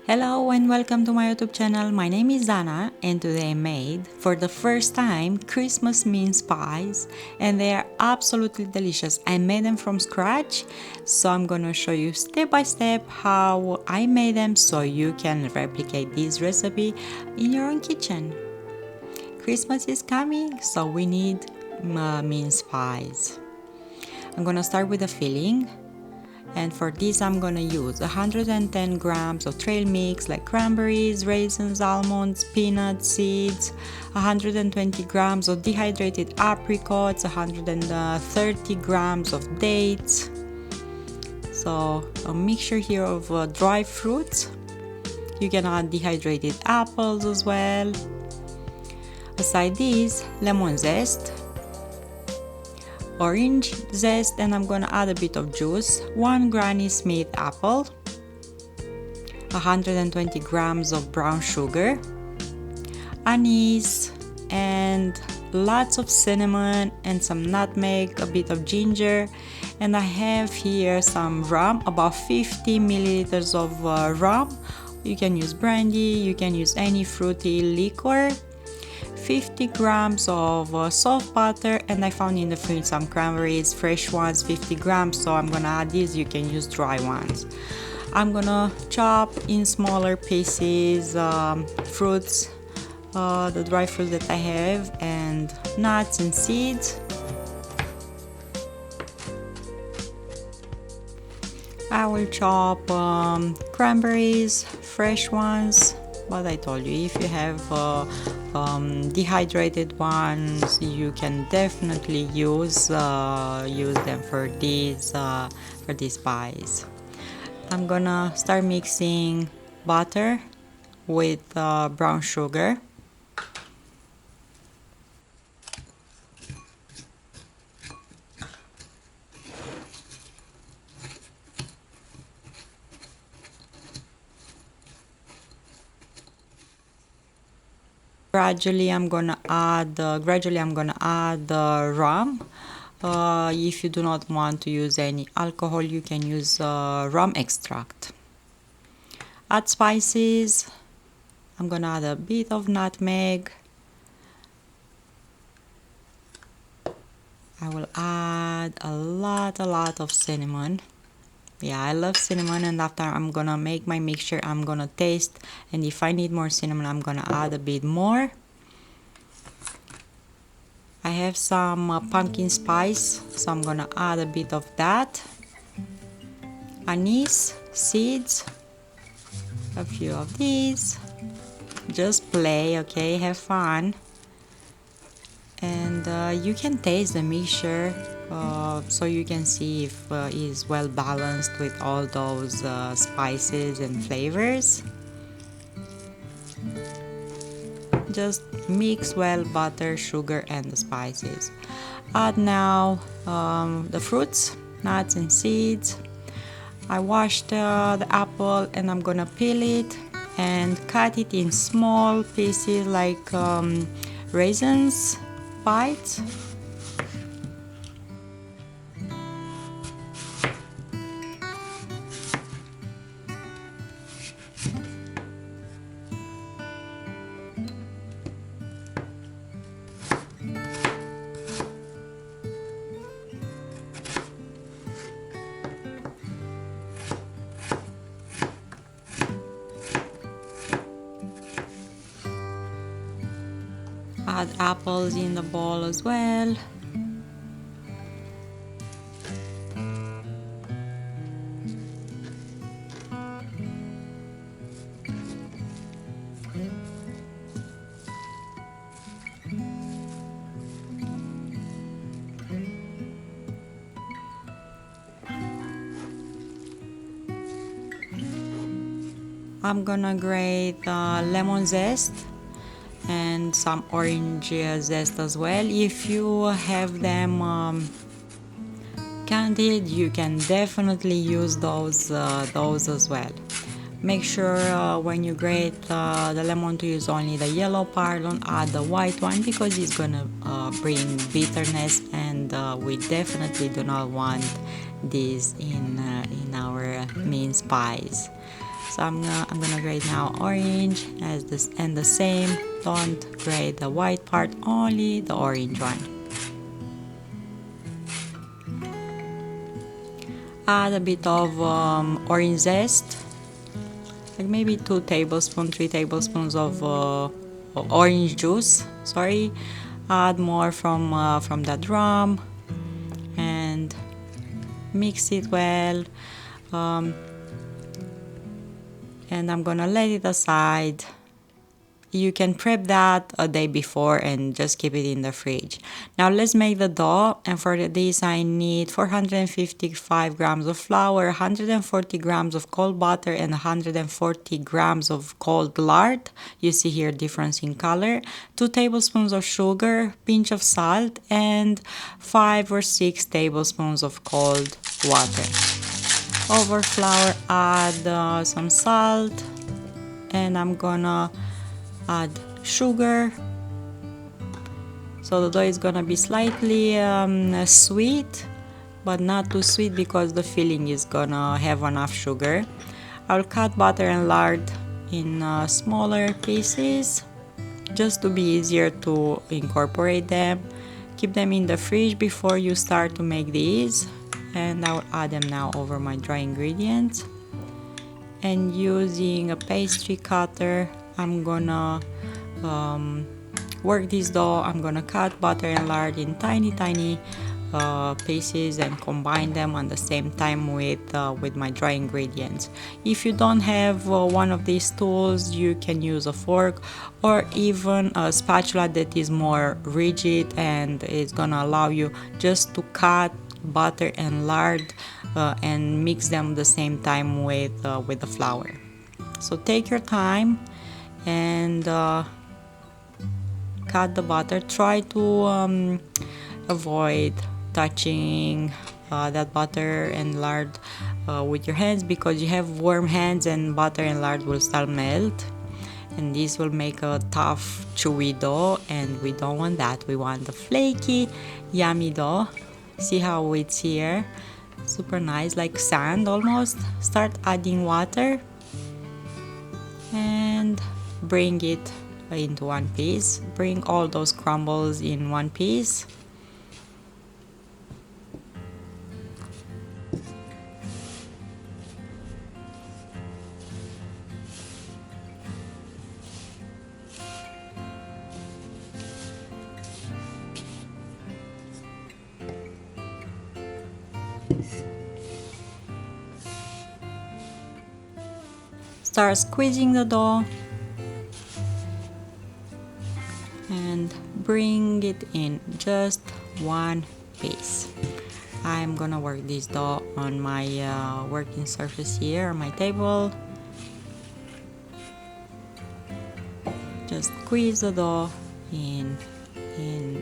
Hello and welcome to my YouTube channel. My name is Dana and today I made for the first time Christmas mince pies and they are absolutely delicious. I made them from scratch, so I'm gonna show you step by step how I made them so you can replicate this recipe in your own kitchen. Christmas is coming, so we need mince pies. I'm gonna start with the filling. And for this I'm gonna use 110 grams of trail mix like cranberries, raisins, almonds, peanuts, seeds, 120 grams of dehydrated apricots, 130 grams of dates. So a mixture here of dry fruits. You can add dehydrated apples as well. Aside this, lemon zest, orange zest, and I'm gonna add a bit of juice, 1 Granny Smith apple, 120 grams of brown sugar, anise, and lots of cinnamon and some nutmeg, a bit of ginger, and I have here some rum, about 50 milliliters of rum. You can use brandy, you can use any fruity liquor. 50 grams of soft butter, and I found in the fridge some cranberries, fresh ones, 50 grams, so I'm gonna add these. You can use dry ones. I'm gonna chop in smaller pieces fruits, the dry fruits that I have, and nuts and seeds. I will chop cranberries, fresh ones. What I told you, if you have dehydrated ones, you can definitely use them for these pies. I'm gonna start mixing butter with brown sugar. Gradually I'm gonna add rum. If you do not want to use any alcohol, you can use rum extract. Add spices. I'm gonna add a bit of nutmeg. I will add a lot of cinnamon. Yeah, I love cinnamon, and after I'm gonna make my mixture, I'm gonna taste, and if I need more cinnamon, I'm gonna add a bit more. I have some pumpkin spice, so I'm gonna add a bit of that. Anise seeds, a few of these. Just play, okay, have fun. And you can taste the mixture so you can see if it is well balanced with all those spices and flavors. Just mix well butter, sugar, and the spices. Add now the fruits, nuts and seeds. I washed the apple and I'm gonna peel it and cut it in small pieces like raisins bites. Add apples in the bowl as well. I'm gonna grate lemon zest and some orange zest as well. If you have them candied, you can definitely use those as well. Make sure when you grate the lemon to use only the yellow part, don't add the white one because it's gonna bring bitterness, and we definitely do not want this in our mince pies. So I'm gonna grate now orange as this, and the same, don't grate the white part, only the orange one. Add a bit of orange zest, like maybe 2 tablespoons, 3 tablespoons of orange juice. Sorry, add more from that rum and mix it well. And I'm gonna let it aside. You can prep that a day before and just keep it in the fridge. Now let's make the dough, and for this I need 455 grams of flour, 140 grams of cold butter, and 140 grams of cold lard. You see here difference in color. 2 tablespoons of sugar, pinch of salt, and 5 or 6 tablespoons of cold water. Over flour, add some salt, and I'm gonna add sugar. So the dough is gonna be slightly sweet, but not too sweet because the filling is gonna have enough sugar. I'll cut butter and lard in smaller pieces just to be easier to incorporate them. Keep them in the fridge before you start to make these, and I'll add them now over my dry ingredients. And using a pastry cutter, I'm gonna work this dough. I'm gonna cut butter and lard in tiny pieces and combine them at the same time with my dry ingredients. If you don't have one of these tools, you can use a fork or even a spatula that is more rigid and is gonna allow you just to cut butter and lard and mix them at the same time with the flour. So take your time and cut the butter. Try to avoid touching that butter and lard with your hands, because you have warm hands and butter and lard will start melt, and this will make a tough chewy dough, and we don't want that. We want the flaky yummy dough. See how it's here, super nice, like sand almost. Start adding water and bring it into one piece. Bring all those crumbles in one piece. Start squeezing the dough and bring it in just one piece. I'm gonna work this dough on my working surface here on my table. Just squeeze the dough in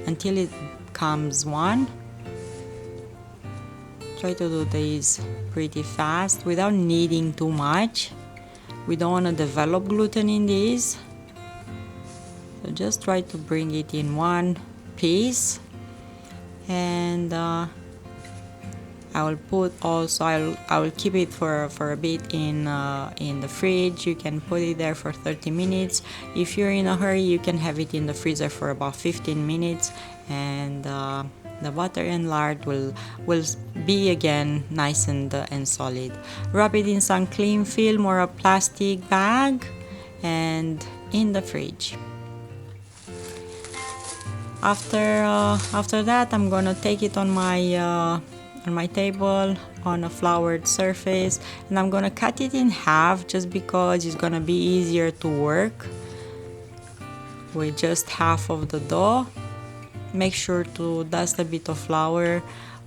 until it comes one. Try to do this pretty fast without kneading too much. We don't want to develop gluten in this. So just try to bring it in one piece. And I will put also, I will keep it for a bit in the fridge. You can put it there for 30 minutes. If you're in a hurry, you can have it in the freezer for about 15 minutes, and the butter and lard will be again nice and solid. Wrap it in some cling film or a plastic bag and in the fridge. After that, I'm gonna take it on my table on a floured surface, and I'm gonna cut it in half just because it's gonna be easier to work with just half of the dough. Make sure to dust a bit of flour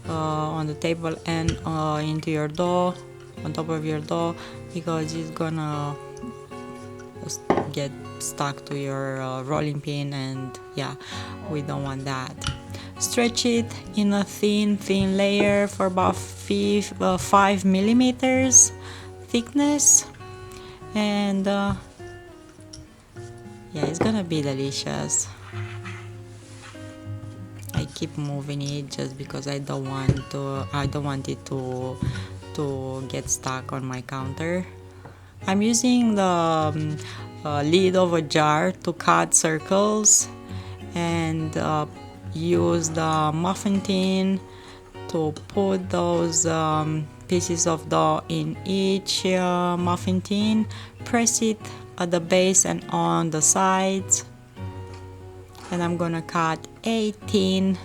on the table and into your dough, on top of your dough, because it's gonna get stuck to your rolling pin, and yeah, we don't want that. Stretch it in a thin layer for about 5 millimeters thickness, and yeah, it's gonna be delicious. I keep moving it just because I don't want it to get stuck on my counter. I'm using the lid of a jar to cut circles and use the muffin tin to put those pieces of dough in each muffin tin, press it at the base and on the sides, and I'm gonna cut 18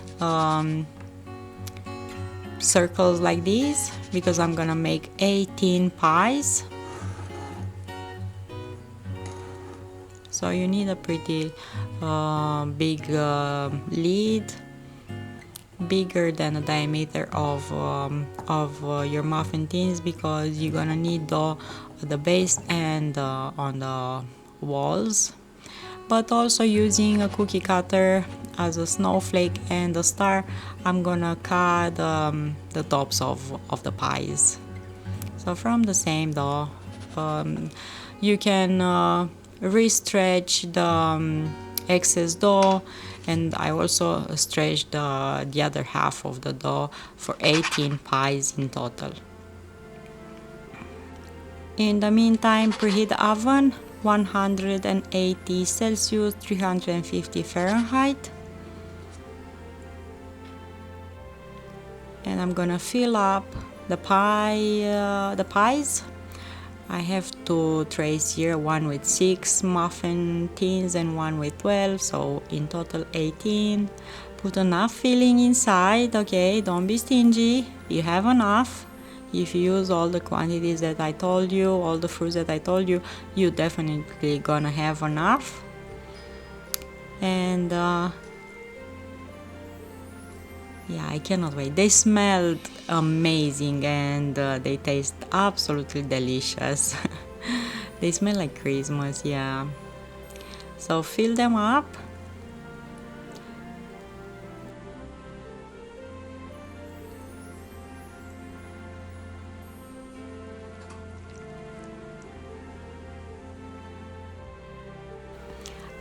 circles like this because I'm gonna make 18 pies. So you need a pretty big lid, bigger than the diameter of your muffin tins, because you're gonna need dough at the base and on the walls. But also using a cookie cutter as a snowflake and a star, I'm gonna cut the tops of the pies. So from the same dough, you can re-stretch the excess dough, and I also stretched the other half of the dough for 18 pies in total. In the meantime, preheat the oven 180 Celsius, 350 Fahrenheit. And I'm gonna fill up the pies. I have two trays here, one with 6 muffin tins and one with 12, so in total 18. Put enough filling inside, okay? Don't be stingy. You have enough. If you use all the quantities that I told you, all the fruits that I told you, you definitely gonna have enough. And yeah, I cannot wait. They smelled amazing and they taste absolutely delicious. They smell like Christmas, yeah. So fill them up.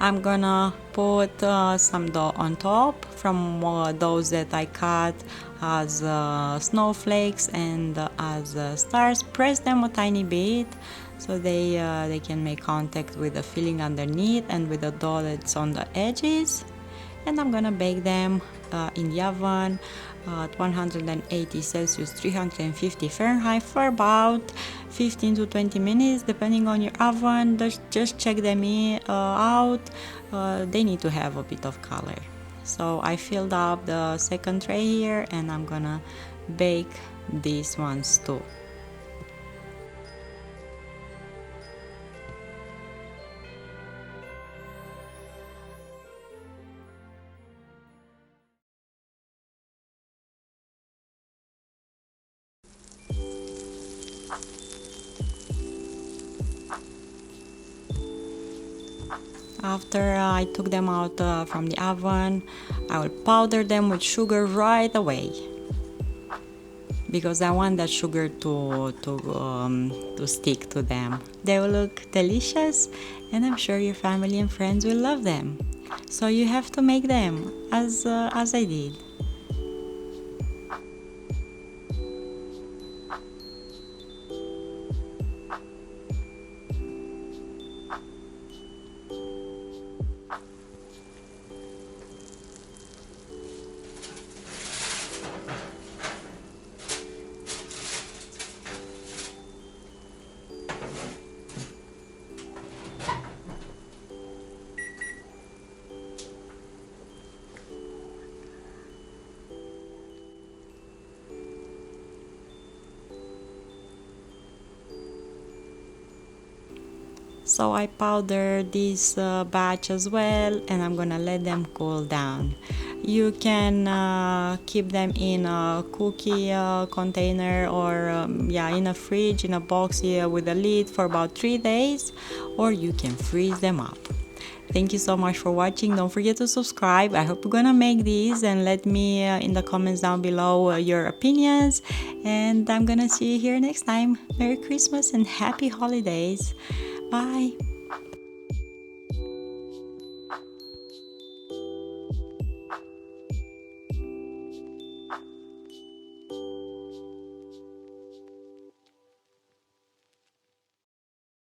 I'm gonna put some dough on top from those that I cut as snowflakes and as stars. Press them a tiny bit so they can make contact with the filling underneath and with the dough that's on the edges. And I'm gonna bake them in the oven at 180 Celsius, 350 Fahrenheit for about 15 to 20 minutes depending on your oven. Just check them out. They need to have a bit of color. So I filled up the second tray here and I'm gonna bake these ones too. After I took them out from the oven, I will powder them with sugar right away because I want that sugar to stick to them. They will look delicious, and I'm sure your family and friends will love them. So you have to make them as I did. So I powdered this batch as well, and I'm gonna let them cool down. You can keep them in a cookie container or in a fridge, in a box here with a lid for about 3 days, or you can freeze them up. Thank you so much for watching. Don't forget to subscribe. I hope you're gonna make these and let me in the comments down below your opinions, and I'm gonna see you here next time. Merry Christmas and happy holidays. Bye.